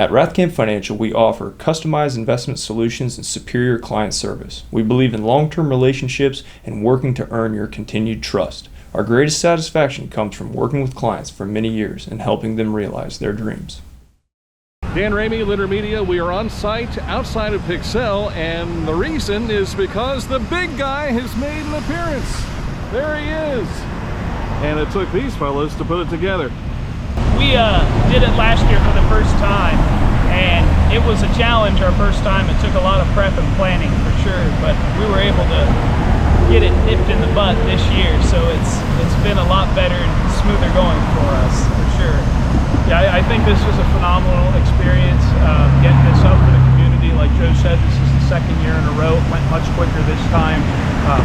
At Rathkamp Financial, we offer customized investment solutions and superior client service. We believe in long-term relationships and working to earn your continued trust. Our greatest satisfaction comes from working with clients for many years and helping them realize their dreams. Dan Ramey, Litter Media. We are on site outside of Pixelle, and the reason is because the big guy has made an appearance. There he is. And it took these fellas to put it together. We did it last year for the first time, and it was a challenge our first time. It took a lot of prep and planning for sure, but we were able to get it nipped in the butt this year, so it's been a lot better and smoother going for us, for sure. Yeah, I think this was a phenomenal experience, getting this up for the community. Like Joe said, this is the second year in a row. It went much quicker this time.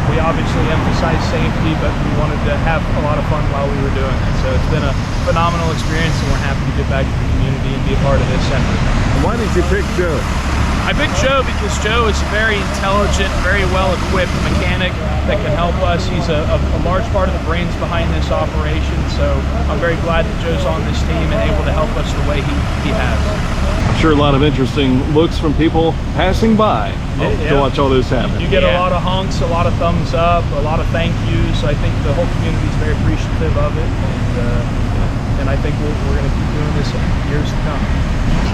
We obviously emphasized safety, but we wanted to have a lot of fun while we were doing it. So it's been a phenomenal experience, and we're happy to get back to the community and be a part of this effort. Why did you pick Joe? I picked Joe because Joe is a very intelligent, very well-equipped mechanic that can help us. He's a large part of the brains behind this operation, so I'm very glad that Joe's on this team and able to help us the way he has. I'm sure a lot of interesting looks from people passing by to watch all this happen. You get a lot of honks, a lot of thumbs up, a lot of thank yous. So I think the whole community is very appreciative of it, and I think we're going to keep doing this in years to come.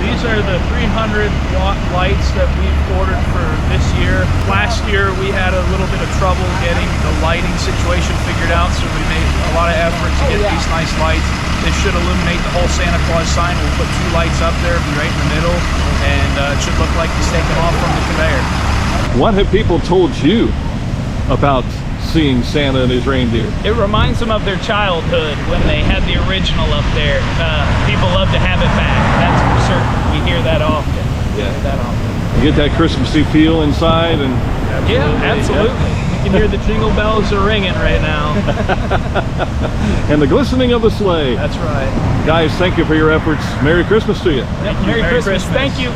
These are the 300-watt lights that we've ordered for this year. Last year we had a little bit of trouble getting the lighting situation figured out, so we made a lot of effort to get these nice lights. This should illuminate the whole Santa Claus sign. We'll put 2 lights up there, be right in the middle, and it should look like he's taking off from the conveyor. What have people told you about seeing Santa and his reindeer? It reminds them of their childhood when they had the original up there. People love to have it back, that's for certain. We hear that often. You get that Christmassy feel inside, and absolutely. You can hear the jingle bells are ringing right now. And the glistening of the sleigh. That's right. Guys, thank you for your efforts. Merry Christmas to you. Merry Christmas. Thank you.